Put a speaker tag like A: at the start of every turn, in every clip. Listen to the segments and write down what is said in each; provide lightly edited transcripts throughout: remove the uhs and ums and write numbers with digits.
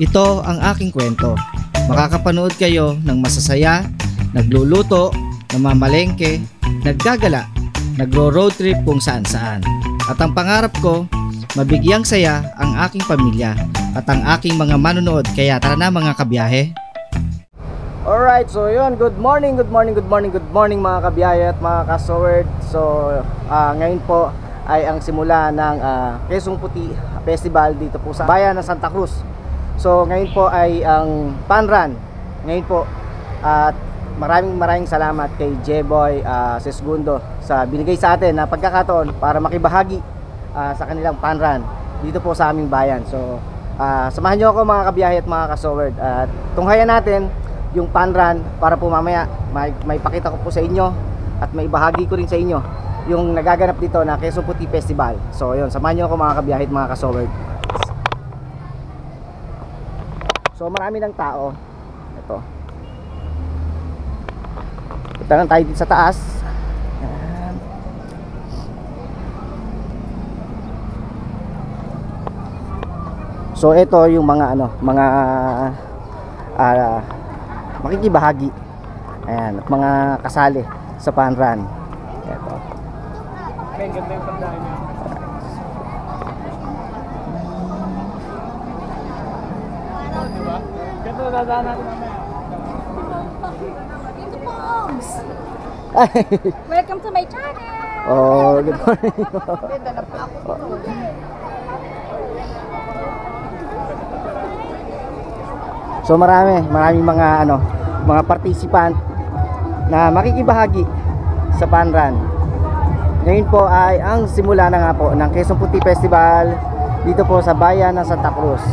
A: Ito ang aking kwento. Makakapanood kayo ng masasaya, nagluluto, namamalengke, naggagala, nagro-road trip kung saan-saan. At ang pangarap ko, mabigyang saya ang aking pamilya at ang aking mga manonood. Kaya tara na mga kabiyahe. Alright, so yun, good morning mga kabiyahe at mga kasowerd. So ngayon po ay ang simula ng Quezon Puti Festival dito po sa bayan ng Santa Cruz. So ngayon po ay ang Fun Run. Ngayon po at maraming salamat kay Jeboy Sesgundo sa binigay sa atin na pagkakataon para makibahagi sa kanilang Fun Run dito po sa aming bayan. So samahan nyo ako mga kabiyahe at mga kasowerd at tunghayan natin yung Fun Run para po mamaya may pakita ko po sa inyo at may bahagi ko rin sa inyo yung nagaganap dito na Quezon Puti Festival. So yun, samahan nyo ako mga kabiyahe at mga kasowerd. So marami ng tao. Ito. Punta lang tayo dito sa taas. Ayan. So ito yung mga mga makikibahagi. Ayan, at mga kasali sa Fun Run. Ito.
B: Ang ganda yung tandaan niya. Diba? Ganito dadaan natin mamaya.
C: Dito po, Ogs. Welcome to my channel.
A: Oh, good morning.
C: Dala pa ako dito.
A: So maraming mga mga participant na makikibahagi sa Fun Run. Ngayon po ay ang simula na nga po ng Quezon Puti Festival dito po sa bayan ng Santa Cruz.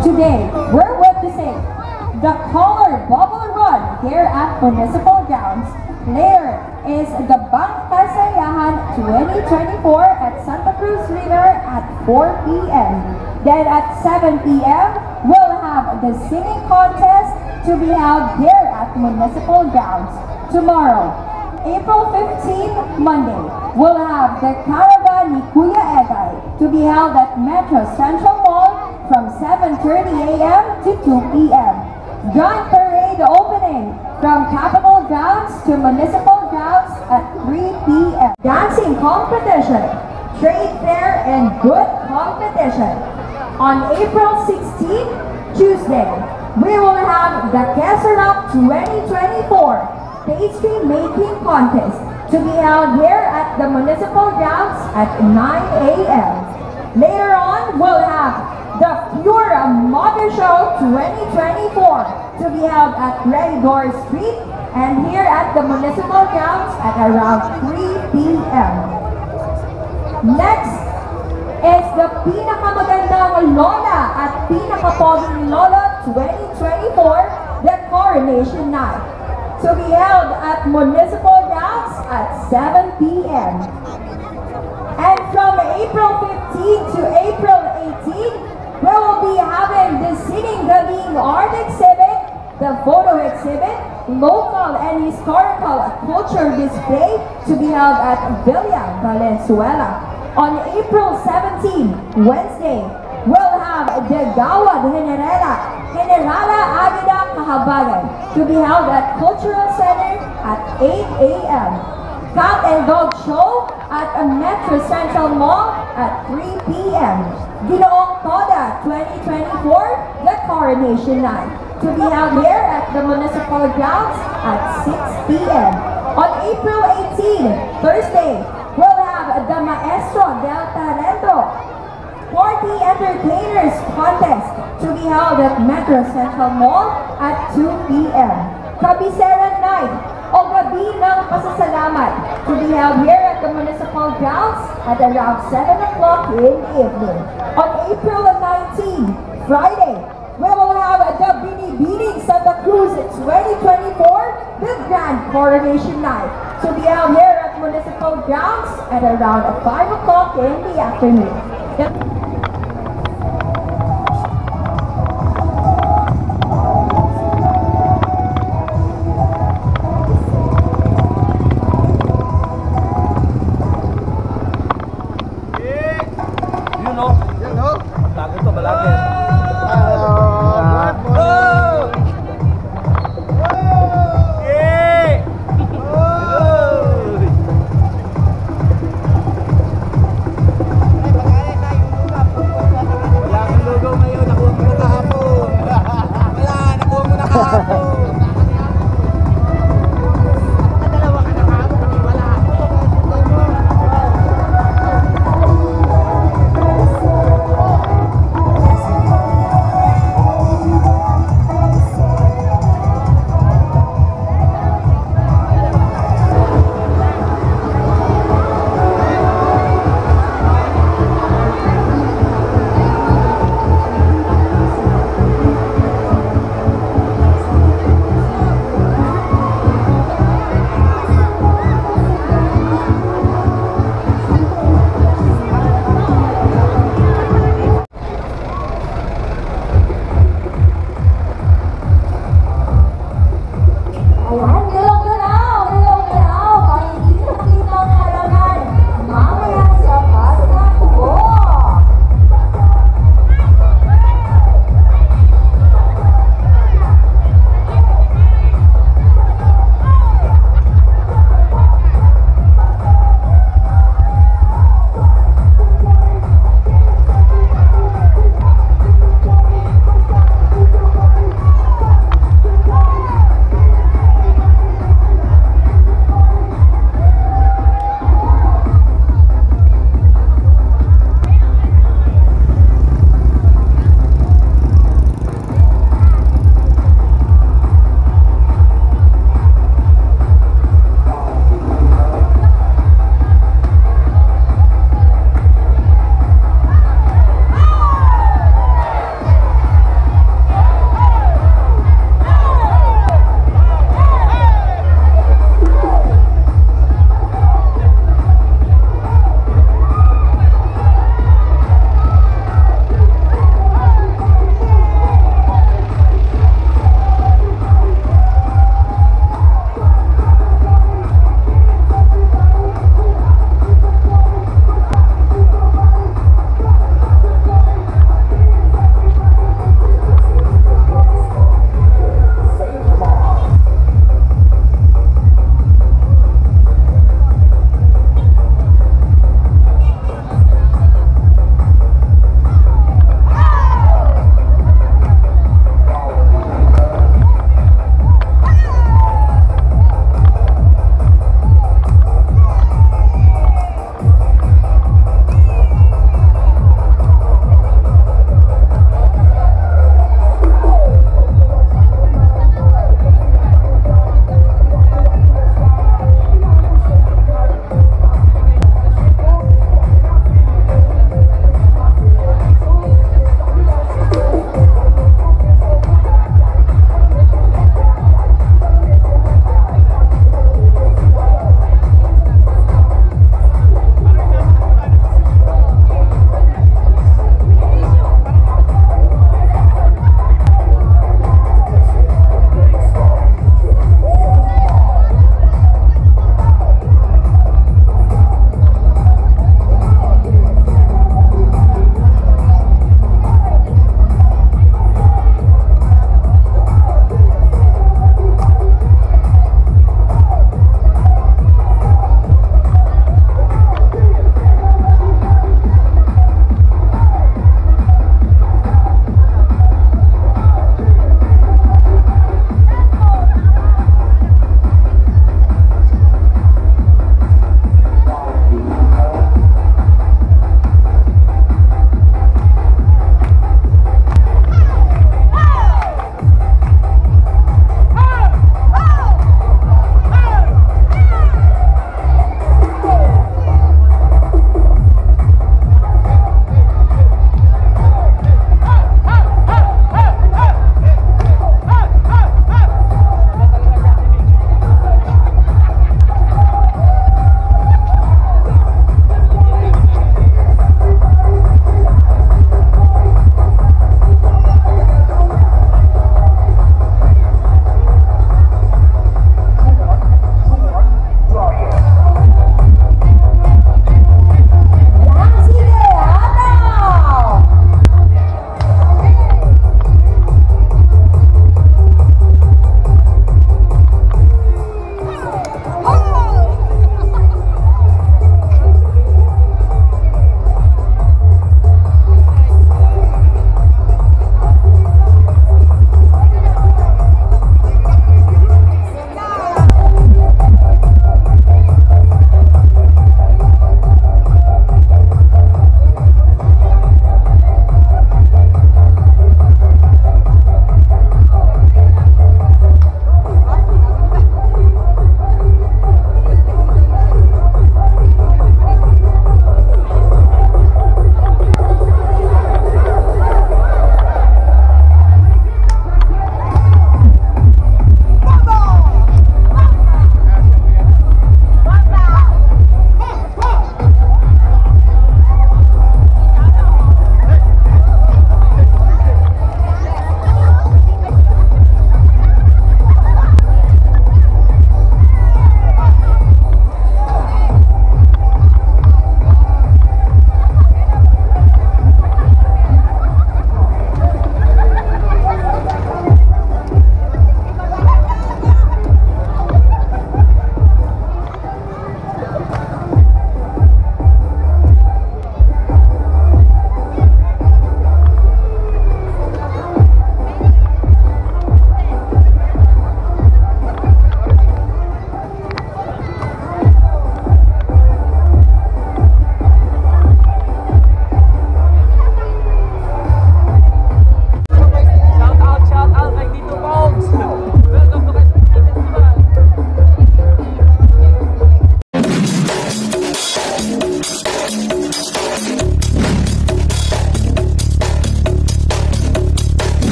C: Today, we're witnessing the Color Bubble Run here at Municipal Grounds. Later is the Bank Kasayahan 2024 at Santa Cruz River at 4 p.m. Then at 7 p.m., we'll have the singing contest to be held here at Municipal Grounds. Tomorrow, April 15, Monday, we'll have the Caravan ni Kuya Egay to be held at Metro Central Mall from 7:30 a.m. to 2 p.m. Grand Parade opening from Capitol Grounds to Municipal Grounds at 3 p.m. Dancing competition, trade fair, and good competition. On April 16, Tuesday, we will have the Kesarap 2024 Pastry Making Contest to be held here at the Municipal Grounds at 9 a.m. Later on, we'll have the Pure Motor Show 2024 to be held at Regidor Street and here at the Municipal Grounds at around 3 p.m. Next is the Pinakamagandang Lola at Pinakapoging Lola 2024, the Coronation Night, to be held at Municipal Grounds at 7 p.m. And from April 15 to April 18, we will be having the Sitting Galing Art Exhibit, the photo exhibit, local and historical culture display to be held at Villa Valenzuela. On April 17, Wednesday, we'll have the Gawad Generala Agida Kahabagan to be held at Cultural Center at 8 a.m. Cat and Dog Show at a Metro Central Mall at 3 p.m. Ginoong Toda 2024, the Coronation Night, to be held here at the Municipal Grounds at 6 p.m. On April 18, Thursday, we'll have the Maestro del Talento Party Entertainers Contest to be held at Metro Central Mall at 2 p.m. Kabisera Night o Gabi ng Pasasalamat to be held here at the Municipal Grounds at around 7 o'clock in the evening. On April 19, Friday, we will have the Binibining Santa Cruz 2024, the Grand Coronation Night, to be held here at Municipal Grounds at around 5 o'clock in the afternoon.
B: Tago to, balagin.